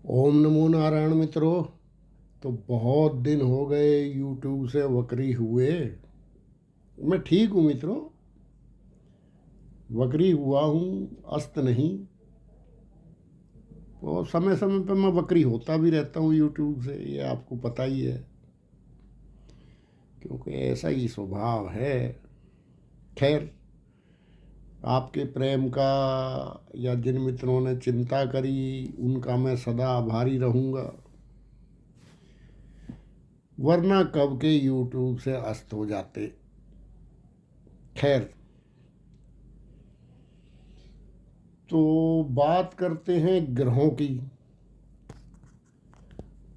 ओम नमो नारायण मित्रों। तो बहुत दिन हो गए यूट्यूब से वक्री हुए। मैं ठीक हूँ मित्रों, वक्री हुआ हूँ, अस्त नहीं। और समय समय पर मैं वक्री होता भी रहता हूँ यूट्यूब से, ये आपको पता ही है, क्योंकि ऐसा ही स्वभाव है। खैर, आपके प्रेम का या जिन मित्रों ने चिंता करी उनका मैं सदा आभारी रहूँगा, वरना कब के यूट्यूब से अस्त हो जाते। खैर, तो बात करते हैं ग्रहों की।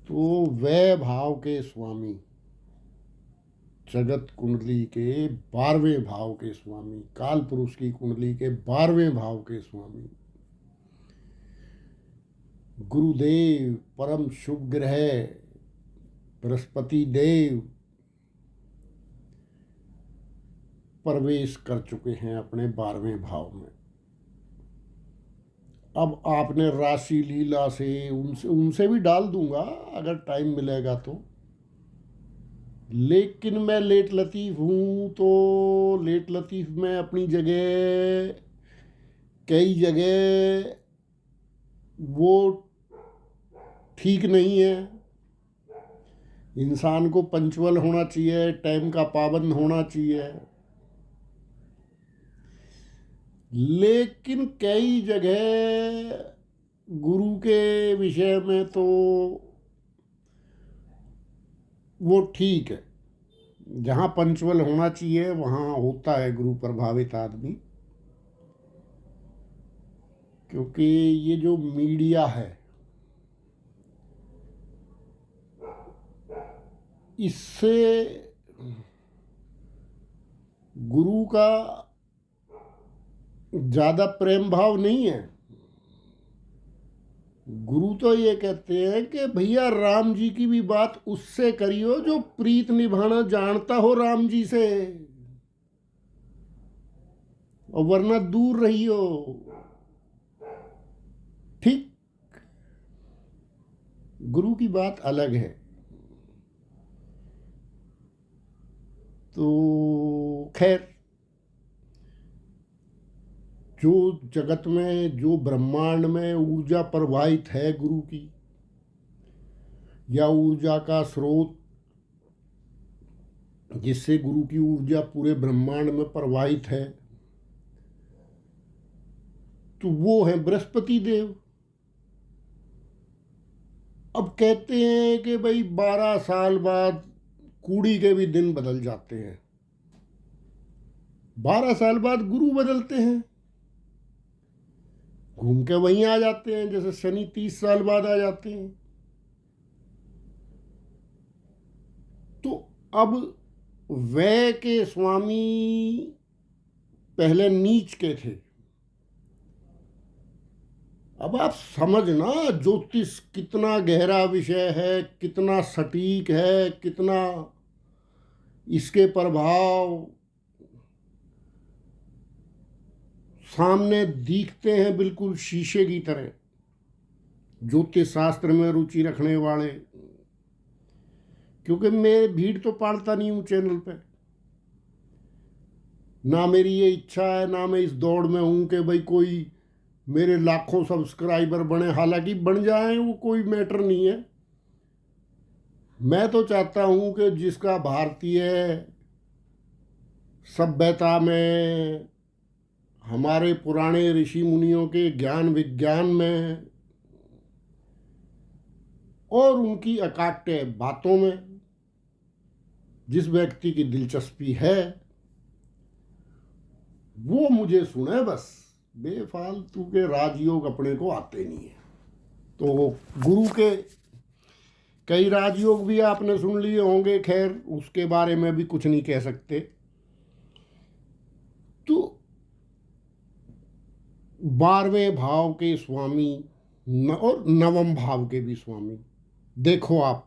तो वह भाव के स्वामी, जगत कुंडली के 12वें भाव के स्वामी, काल पुरुष की कुंडली के 12वें भाव के स्वामी गुरुदेव, परम शुभ ग्रह बृहस्पति देव प्रवेश कर चुके हैं अपने 12वें भाव में। अब आपने राशि लीला से उनसे उनसे भी डाल दूंगा अगर टाइम मिलेगा तो, लेकिन मैं लेट लतीफ़ हूँ। तो लेट लतीफ़ में अपनी जगह, कई जगह वो ठीक नहीं है। इंसान को पंचुअल होना चाहिए, टाइम का पाबंद होना चाहिए, लेकिन कई जगह गुरु के विषय में तो वो ठीक है। जहाँ पंचुअल होना चाहिए वहाँ होता है गुरु प्रभावित आदमी। क्योंकि ये जो मीडिया है, इससे गुरु का ज़्यादा प्रेम भाव नहीं है। गुरु तो ये कहते हैं कि भैया राम जी की भी बात उससे करियो जो प्रीत निभाना जानता हो राम जी से, और वरना दूर रहियो। ठीक, गुरु की बात अलग है। तो खैर, जो जगत में, जो ब्रह्मांड में ऊर्जा प्रवाहित है गुरु की, या ऊर्जा का स्रोत जिससे गुरु की ऊर्जा पूरे ब्रह्मांड में प्रवाहित है, तो वो है बृहस्पति देव। अब कहते हैं कि भाई 12 साल बाद कूड़ी के भी दिन बदल जाते हैं। 12 साल बाद गुरु बदलते हैं, घूम के वहीं आ जाते हैं, जैसे शनि 30 साल बाद आ जाते हैं। तो अब वह के स्वामी पहले नीच के थे। अब आप समझना ज्योतिष कितना गहरा विषय है, कितना सटीक है, कितना इसके प्रभाव सामने दिखते हैं बिल्कुल शीशे की तरह। ज्योतिष शास्त्र में रुचि रखने वाले, क्योंकि मैं भीड़ तो पालता नहीं हूँ चैनल पे, ना मेरी ये इच्छा है, ना मैं इस दौड़ में हूँ कि भाई कोई मेरे लाखों सब्सक्राइबर बने। हालांकि बन जाए वो कोई मैटर नहीं है। मैं तो चाहता हूँ कि जिसका भारतीय सभ्यता में, हमारे पुराने ऋषि मुनियों के ज्ञान विज्ञान में और उनकी अकाट्य बातों में जिस व्यक्ति की दिलचस्पी है वो मुझे सुने बस। बेफालतू के राजयोग अपने को आते नहीं है। तो गुरु के कई राजयोग भी आपने सुन लिए होंगे, खैर उसके बारे में भी कुछ नहीं कह सकते। तो 12वें भाव के स्वामी और 9वें भाव के भी स्वामी, देखो आप,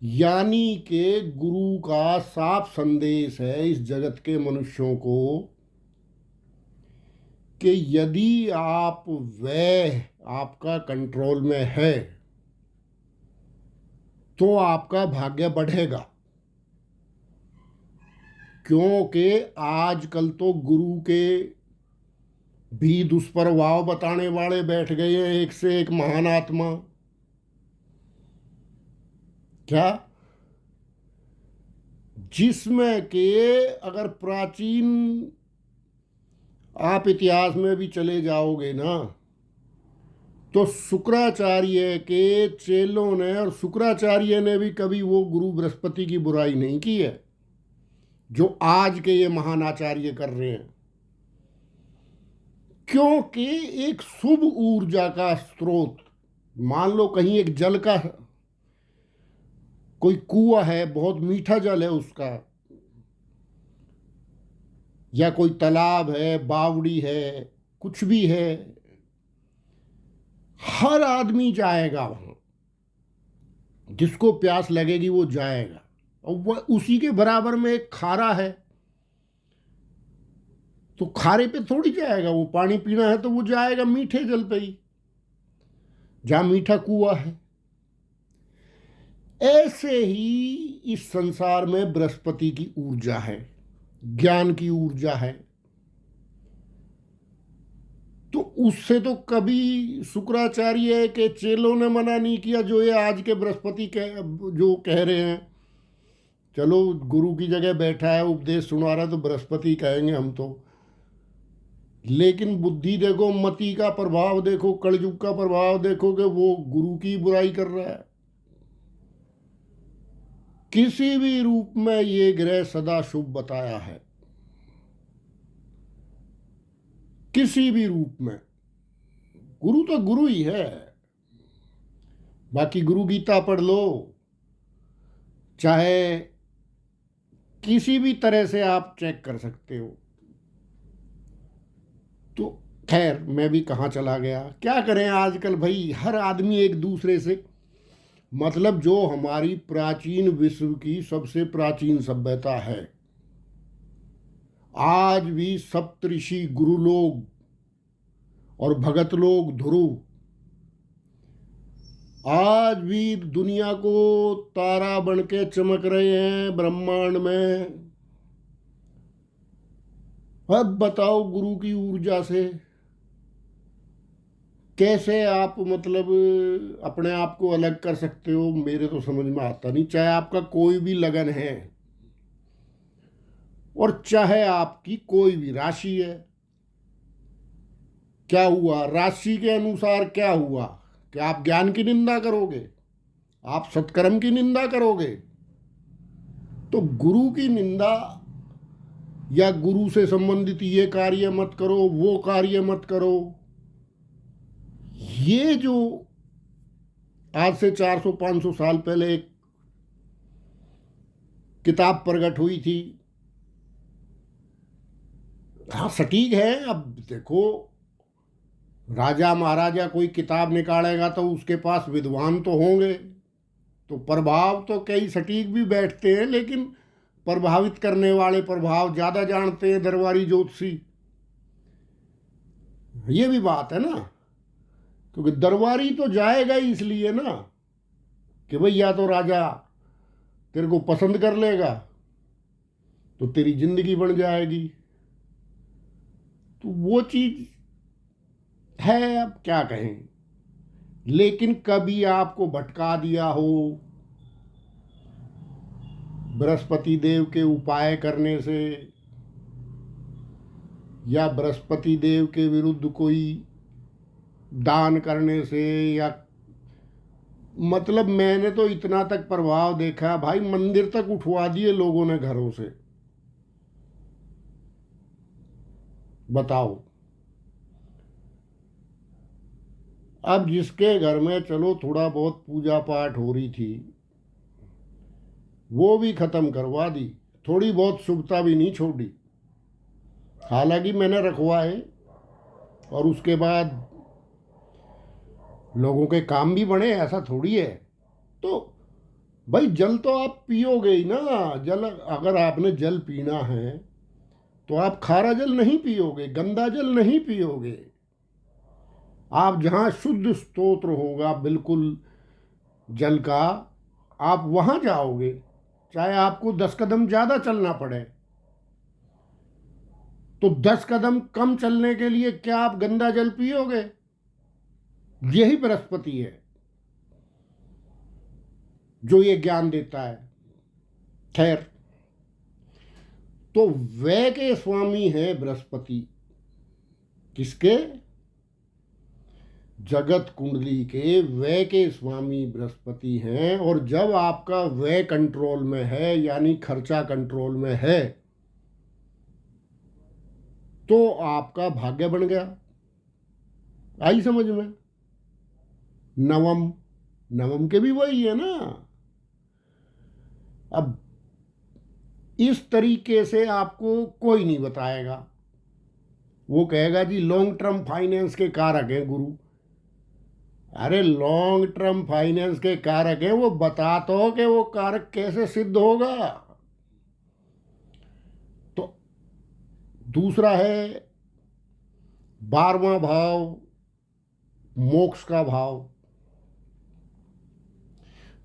यानी के गुरु का साफ संदेश है इस जगत के मनुष्यों को कि यदि आप व्यय आपका कंट्रोल में है तो आपका भाग्य बढ़ेगा, क्योंकि आजकल तो गुरु के भी दुष्प्रभाव बताने वाले बैठ गए हैं, एक से एक महान आत्मा। क्या? जिसमें के अगर प्राचीन आप इतिहास में भी चले जाओगे ना, तो शुक्राचार्य के चेलों ने, और शुक्राचार्य ने भी कभी वो गुरु बृहस्पति की बुराई नहीं की है जो आज के ये महान आचार्य कर रहे हैं, क्योंकि एक शुभ ऊर्जा का स्रोत, मान लो कहीं एक जल का कोई कुआं है, बहुत मीठा जल है उसका, या कोई तालाब है, बावड़ी है, कुछ भी है, हर आदमी जाएगा वहां, जिसको प्यास लगेगी वो जाएगा। और वह उसी के बराबर में एक खारा है, तो खारे पे थोड़ी जाएगा वो, पानी पीना है तो वो जाएगा मीठे जल पे ही, जहां मीठा कुआं है। ऐसे ही इस संसार में बृहस्पति की ऊर्जा है, ज्ञान की ऊर्जा है। तो उससे तो कभी शुक्राचार्य के चेलों ने मना नहीं किया, जो ये आज के बृहस्पति जो कह रहे हैं, चलो गुरु की जगह बैठा है, उपदेश सुना रहा है, तो बृहस्पति कहेंगे हम तो। लेकिन बुद्धि देखो, मति का प्रभाव देखो, कलयुग का प्रभाव देखो कि वो गुरु की बुराई कर रहा है। किसी भी रूप में ये ग्रह सदा शुभ बताया है, किसी भी रूप में। गुरु तो गुरु ही है। बाकी गुरु गीता पढ़ लो, चाहे किसी भी तरह से आप चेक कर सकते हो। तो खैर, मैं भी कहाँ चला गया, क्या करें आजकल भाई, हर आदमी एक दूसरे से, मतलब जो हमारी प्राचीन विश्व की सबसे प्राचीन सभ्यता है, आज भी सप्तऋषि गुरु लोग और भगत लोग, ध्रुव, आज भी दुनिया को तारा बन के चमक रहे हैं ब्रह्मांड में। अब बताओ गुरु की ऊर्जा से कैसे आप मतलब अपने आप को अलग कर सकते हो, मेरे तो समझ में आता नहीं। चाहे आपका कोई भी लगन है और चाहे आपकी कोई भी राशि है, क्या हुआ राशि के अनुसार, क्या हुआ कि आप ज्ञान की निंदा करोगे, आप सत्कर्म की निंदा करोगे। तो गुरु की निंदा या गुरु से संबंधित ये कार्य मत करो, वो कार्य मत करो, ये जो आज से 400-500 साल पहले एक किताब प्रकट हुई थी, हाँ सटीक है। अब देखो, राजा महाराजा कोई किताब निकालेगा तो उसके पास विद्वान तो होंगे, तो प्रभाव तो कई सटीक भी बैठते हैं, लेकिन प्रभावित करने वाले प्रभाव ज़्यादा जानते हैं दरबारी ज्योतिषी। ये भी बात है ना, क्योंकि दरबारी तो जाएगा ही इसलिए ना कि भाई या तो राजा तेरे को पसंद कर लेगा तो तेरी जिंदगी बन जाएगी। तो वो चीज़ है, अब क्या कहें। लेकिन कभी आपको भटका दिया हो बृहस्पति देव के उपाय करने से, या बृहस्पति देव के विरुद्ध कोई दान करने से, या मतलब मैंने तो इतना तक प्रभाव देखा भाई, मंदिर तक उठवा दिए लोगों ने घरों से। बताओ, अब जिसके घर में चलो थोड़ा बहुत पूजा पाठ हो रही थी, वो भी खत्म करवा दी, थोड़ी बहुत शुभता भी नहीं छोड़ी। हालांकि मैंने रखवाए और उसके बाद लोगों के काम भी बढ़े, ऐसा थोड़ी है। तो भाई जल तो आप पियोगे ही ना, जल अगर आपने जल पीना है तो आप खारा जल नहीं पियोगे, गंदा जल नहीं पियोगे। आप जहाँ शुद्ध स्तोत्र होगा बिल्कुल जल का, आप वहाँ जाओगे, चाहे आपको 10 कदम ज़्यादा चलना पड़े। तो 10 कदम कम चलने के लिए क्या आप गंदा जल पियोगे? यही बृहस्पति है जो ये ज्ञान देता है। खैर, तो व्यय के स्वामी है बृहस्पति। किसके? जगत कुंडली के व्यय के स्वामी बृहस्पति हैं। और जब आपका व्यय कंट्रोल में है, यानी खर्चा कंट्रोल में है, तो आपका भाग्य बन गया। आई समझ में? नवम, नवम के भी वही है ना। अब इस तरीके से आपको कोई नहीं बताएगा। वो कहेगा जी लॉन्ग टर्म फाइनेंस के कारक हैं गुरु। अरे लॉन्ग टर्म फाइनेंस के कारक हैं, वो बता तो कि वो कारक कैसे सिद्ध होगा। तो दूसरा है 12वां भाव, मोक्ष का भाव।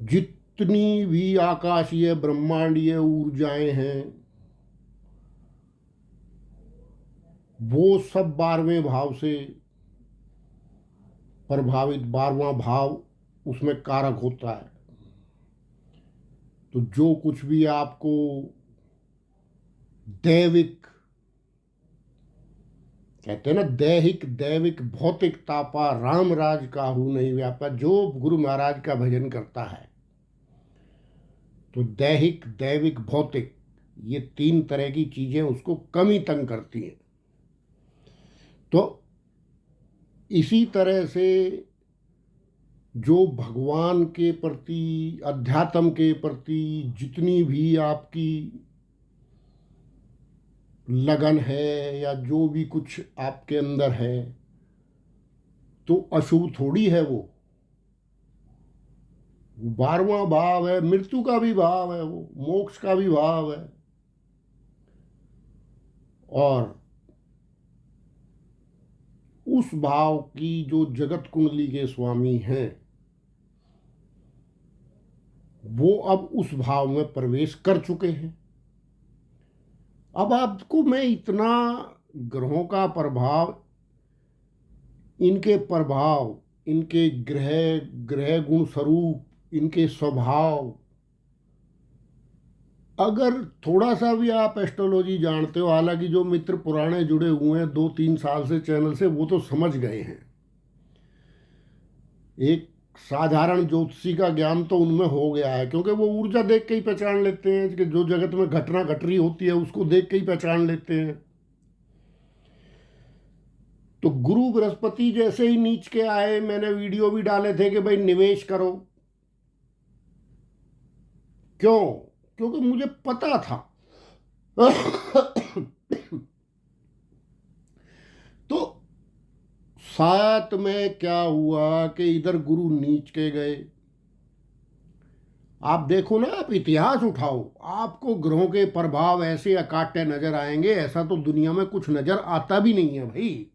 जितनी भी आकाशीय ब्रह्मांडीय ऊर्जाएं हैं वो सब 12वें भाव से प्रभावित। 12वां भाव उसमें कारक होता है। तो जो कुछ भी आपको दैविक कहते हैं ना, दैहिक दैविक भौतिक तापा राम राज काहू नहीं व्यापा, जो गुरु महाराज का भजन करता है, तो दैहिक दैविक भौतिक ये 3 तरह की चीजें उसको कम ही तंग करती हैं। तो इसी तरह से जो भगवान के प्रति, अध्यात्म के प्रति जितनी भी आपकी लगन है या जो भी कुछ आपके अंदर है, तो अशुभ थोड़ी है वो। 12वां भाव है, मृत्यु का भी भाव है, वो मोक्ष का भी भाव है। और उस भाव की जो जगत कुंडली के स्वामी हैं, वो अब उस भाव में प्रवेश कर चुके हैं। अब आपको मैं इतना ग्रहों का प्रभाव, इनके प्रभाव, इनके ग्रह ग्रह गुण स्वरूप, इनके स्वभाव, अगर थोड़ा सा भी आप एस्ट्रोलॉजी जानते हो, हालांकि जो मित्र पुराने जुड़े हुए हैं 2-3 साल से चैनल से, वो तो समझ गए हैं। एक साधारण ज्योतिषी का ज्ञान तो उनमें हो गया है, क्योंकि वो ऊर्जा देख के ही पहचान लेते हैं कि जो जगत में घटना घट रही होती है उसको देख के ही पहचान लेते हैं। तो गुरु बृहस्पति जैसे ही नीच के आए, मैंने वीडियो भी डाले थे कि भाई निवेश करो। क्यों? क्योंकि मुझे पता था तो 7 में क्या हुआ कि इधर गुरु नीच के गए। आप देखो ना, आप इतिहास उठाओ, आपको ग्रहों के प्रभाव ऐसे अकाट्य नजर आएंगे, ऐसा तो दुनिया में कुछ नजर आता भी नहीं है भाई।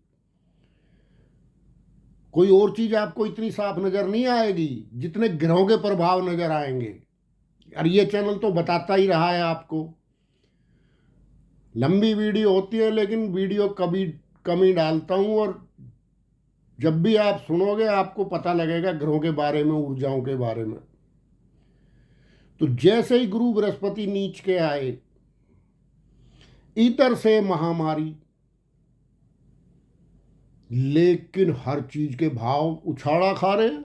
कोई और चीज आपको इतनी साफ नजर नहीं आएगी जितने ग्रहों के प्रभाव नजर आएंगे। और ये चैनल तो बताता ही रहा है आपको। लंबी वीडियो होती है लेकिन वीडियो कभी कम ही डालता हूं, और जब भी आप सुनोगे आपको पता लगेगा ग्रहों के बारे में, ऊर्जाओं के बारे में। तो जैसे ही गुरु बृहस्पति नीच के आए, इधर से महामारी, लेकिन हर चीज के भाव उछाड़ा खा रहे हैं।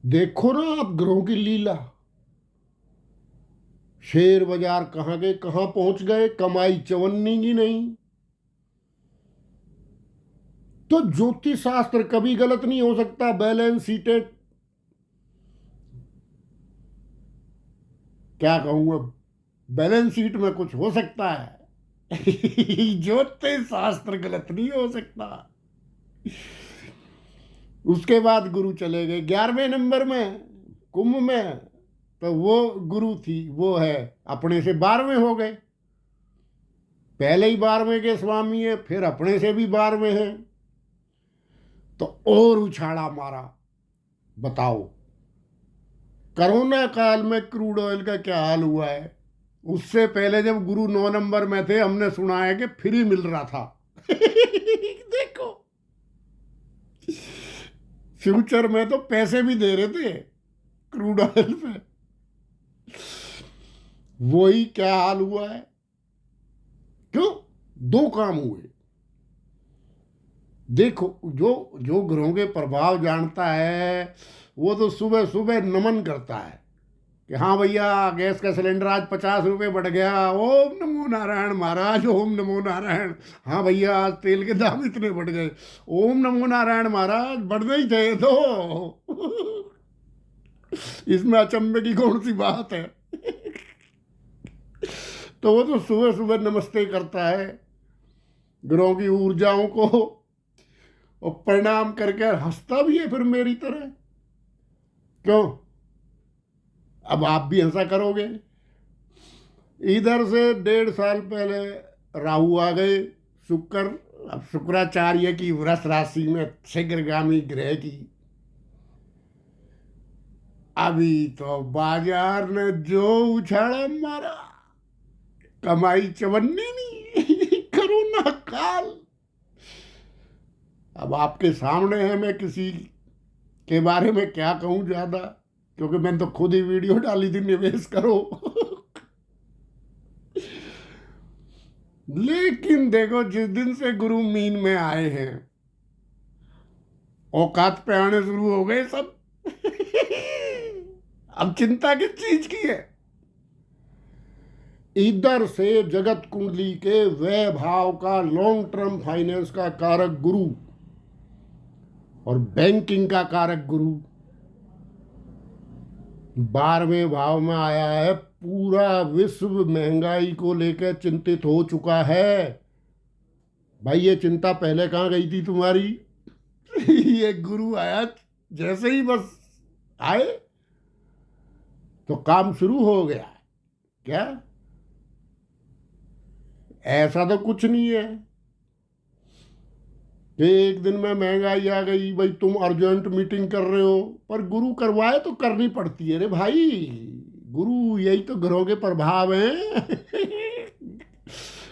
देखो ना आप ग्रहों की लीला, शेयर बाजार कहां के कहां पहुंच गए, कमाई चवन्नी की नहीं। तो ज्योतिष शास्त्र कभी गलत नहीं हो सकता। बैलेंस शीटें क्या कहूंगा, बैलेंस शीट में कुछ हो सकता है ज्योतिष शास्त्र गलत नहीं हो सकता। उसके बाद गुरु चले गए 11वें नंबर में, कुंभ में। तो वो गुरु थी, वो है अपने से 12वें हो गए। पहले ही 12वें के स्वामी है, फिर अपने से भी 12वें हैं, तो और उछाड़ा मारा। बताओ कोरोना काल में क्रूड ऑयल का क्या हाल हुआ है। उससे पहले जब गुरु 9 नंबर में थे, हमने सुना है कि फ्री मिल रहा था। देखो, फ्यूचर में तो पैसे भी दे रहे थे क्रूड ऑयल पे। वही क्या हाल हुआ है। क्यों? दो काम हुए। देखो, जो जो ग्रहों के प्रभाव जानता है वो तो सुबह सुबह नमन करता है कि हाँ भैया, गैस का सिलेंडर आज 50 रुपये बढ़ गया, ओम नमो नारायण महाराज, ओम नमो नारायण। हाँ भैया, आज तेल के दाम इतने बढ़ गए, ओम नमो नारायण महाराज, बढ़ने ही थे तो। इसमें अचंभे की कौन सी बात है। तो वो तो सुबह सुबह नमस्ते करता है ग्रहों की ऊर्जाओं को, और प्रणाम करके हंसता भी है फिर मेरी तरह। क्यों? अब आप भी हंसा करोगे। इधर से 1.5 साल पहले राहु आ गए, शुक्र। अब शुक्राचार्य की वृष राशि में शीघ्रगामी ग्रह की। अभी तो बाजार ने जो उछाड़ा मारा, कमाई चवन्नी नहीं। कोरोना काल अब आपके सामने है। मैं किसी के बारे में क्या कहूं ज्यादा, क्योंकि मैंने तो खुद ही वीडियो डाली थी, निवेश करो। लेकिन देखो, जिस दिन से गुरु मीन में आए हैं, औकात पे आने शुरू हो गए सब। अब चिंता किस चीज की है। इधर से जगत कुंडली के व्यय भाव का, लॉन्ग टर्म फाइनेंस का कारक गुरु और बैंकिंग का कारक गुरु 12वें भाव में आया है। पूरा विश्व महंगाई को लेकर चिंतित हो चुका है। भाई, ये चिंता पहले कहाँ गई थी तुम्हारी। ये गुरु आया, जैसे ही बस आए तो काम शुरू हो गया। क्या? ऐसा तो कुछ नहीं है कि एक दिन में महंगाई आ गई, भाई तुम अर्जेंट मीटिंग कर रहे हो। पर गुरु करवाए तो करनी पड़ती है रे भाई। गुरु यही तो ग्रहों के प्रभाव हैं।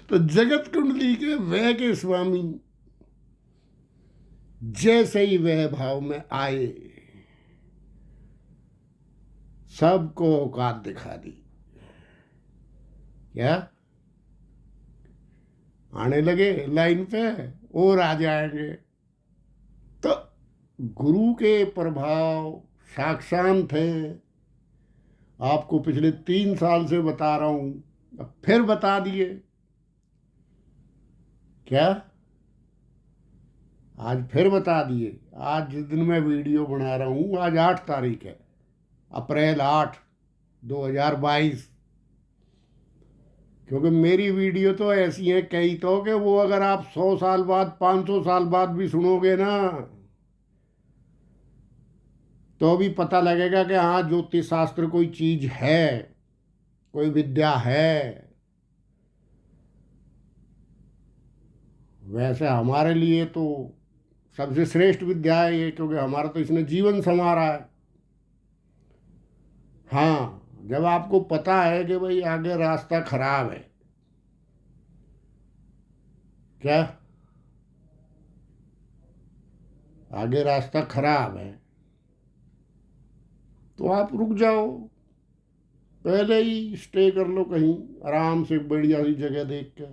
तो जगत कुंडली के व्यय के स्वामी जैसे ही व्यय भाव में आए, सबको औकात दिखा दी। क्या? आने लगे लाइन पे और आ जाएंगे। तो गुरु के प्रभाव साक्षात हैं। आपको पिछले 3 साल से बता रहा हूं, अब फिर बता दिए। क्या? आज फिर बता दिए। आज जिस दिन मैं वीडियो बना रहा हूं, आज 8 तारीख है, अप्रैल 8, 2022। क्योंकि मेरी वीडियो तो ऐसी है कई तो, कि वो अगर आप 100 साल बाद, 500 साल बाद भी सुनोगे ना, तो भी पता लगेगा कि हाँ, ज्योतिष शास्त्र कोई चीज है, कोई विद्या है। वैसे हमारे लिए तो सबसे श्रेष्ठ विद्या है ये, क्योंकि हमारा तो इसने जीवन संवारा है। हाँ, जब आपको पता है कि भाई आगे रास्ता खराब है। क्या? आगे रास्ता खराब है तो आप रुक जाओ, पहले ही स्टे कर लो कहीं आराम से, बढ़िया सी जगह देख के।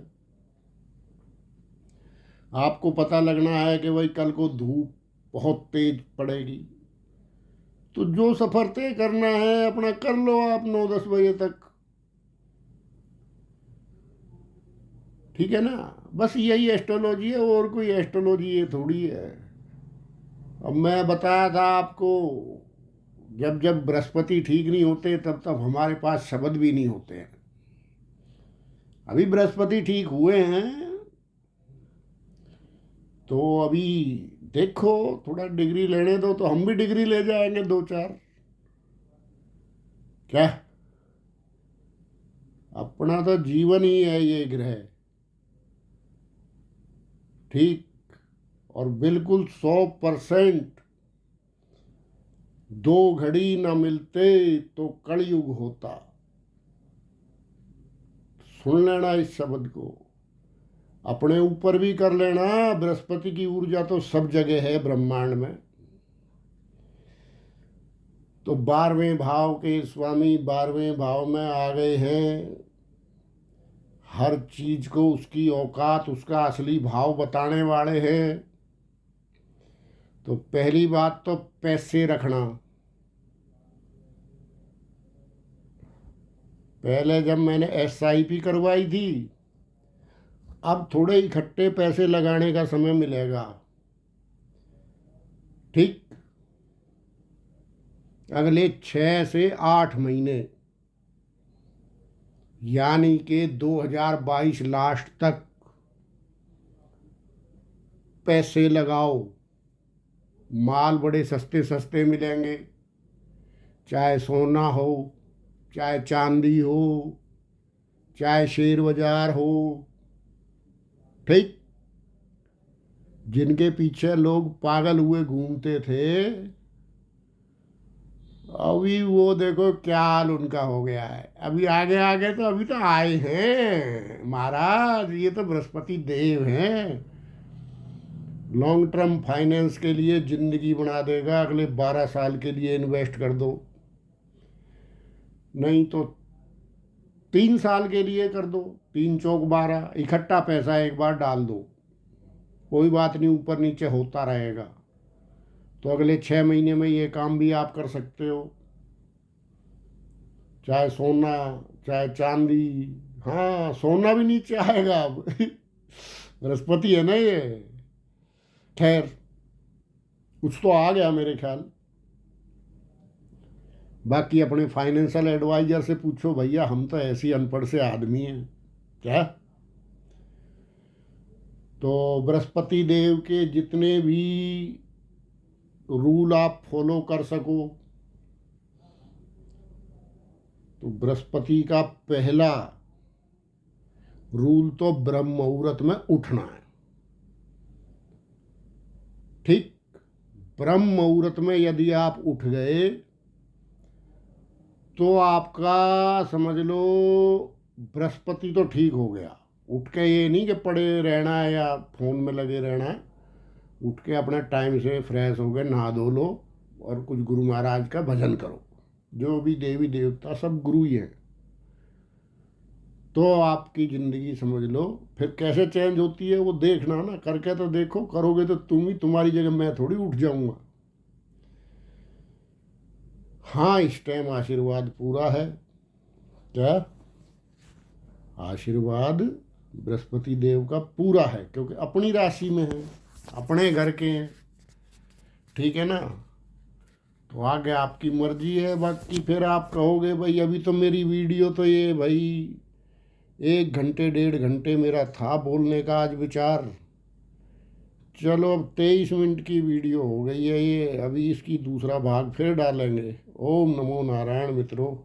आपको पता लगना है कि भाई कल को धूप बहुत तेज पड़ेगी, तो जो सफर तय करना है अपना कर लो आप 9-10 बजे तक। ठीक है ना? बस यही एस्ट्रोलॉजी है, और कोई एस्ट्रोलॉजी ये थोड़ी है। अब मैं बताया था आपको, जब जब बृहस्पति ठीक नहीं होते तब तब हमारे पास शब्द भी नहीं होते हैं। अभी बृहस्पति ठीक हुए हैं तो अभी देखो, थोड़ा डिग्री लेने दो तो हम भी डिग्री ले जाएंगे 2-4। क्या? अपना तो जीवन ही है ये ग्रह। ठीक, और बिल्कुल 100%। दो घड़ी न मिलते तो कलयुग होता। सुन लेना इस शब्द को, अपने ऊपर भी कर लेना। बृहस्पति की ऊर्जा तो सब जगह है ब्रह्मांड में। तो 12वें भाव के स्वामी 12वें भाव में आ गए हैं। हर चीज को उसकी औकात, उसका असली भाव बताने वाले हैं। तो पहली बात तो पैसे रखना। पहले जब मैंने SIP करवाई थी, अब थोड़े इकट्ठे पैसे लगाने का समय मिलेगा। ठीक, अगले 6 से 8 महीने, यानी कि 2022 लास्ट तक पैसे लगाओ। माल बड़े सस्ते सस्ते मिलेंगे, चाहे सोना हो, चाहे चांदी हो, चाहे शेयर बाजार हो। ठीक, जिनके पीछे लोग पागल हुए घूमते थे, अभी वो देखो क्या हाल उनका हो गया है। अभी आगे आगे तो अभी तो आए हैं महाराज, ये तो बृहस्पति देव हैं। लॉन्ग टर्म फाइनेंस के लिए जिंदगी बना देगा। अगले 12 साल के लिए इन्वेस्ट कर दो, नहीं तो 3 साल के लिए कर दो। 3 चौक 12, इकट्ठा पैसा एक बार डाल दो, कोई बात नहीं, ऊपर नीचे होता रहेगा। तो अगले 6 महीने में ये काम भी आप कर सकते हो। चाहे सोना, चाहे चांदी। हाँ, सोना भी नीचे आएगा अब बृहस्पति है ना ये। खैर, कुछ तो आ गया मेरे ख्याल। बाकी अपने फाइनेंशियल एडवाइजर से पूछो भैया, हम तो ऐसी अनपढ़ से आदमी हैं क्या। तो बृहस्पति देव के जितने भी रूल आप फॉलो कर सको, तो बृहस्पति का पहला रूल तो ब्रह्म मुहूर्त में उठना है। ठीक, ब्रह्म मुहूर्त में यदि आप उठ गए तो आपका समझ लो बृहस्पति तो ठीक हो गया। उठ के ये नहीं कि पड़े रहना है या फोन में लगे रहना है। उठ के अपना टाइम से फ्रेश हो गए, नहा धो लो और कुछ गुरु महाराज का भजन करो। जो भी देवी देवता सब गुरु ही हैं। तो आपकी ज़िंदगी समझ लो फिर कैसे चेंज होती है वो देखना ना, करके तो देखो। करोगे तो तुम ही, तुम्हारी जगह मैं थोड़ी उठ जाऊंगा। हाँ, इस टाइम आशीर्वाद पूरा है। क्या आशीर्वाद बृहस्पति देव का पूरा है, क्योंकि अपनी राशि में है, अपने घर के हैं। ठीक है ना। तो आगे आपकी मर्जी है। बाकी फिर आप कहोगे भाई अभी तो मेरी वीडियो तो ये भाई 1 घंटे 1.5 घंटे मेरा था बोलने का आज विचार। चलो अब 23 मिनट की वीडियो हो गई है ये। अभी इसकी दूसरा भाग फिर डालेंगे। ओम नमो नारायण मित्रों।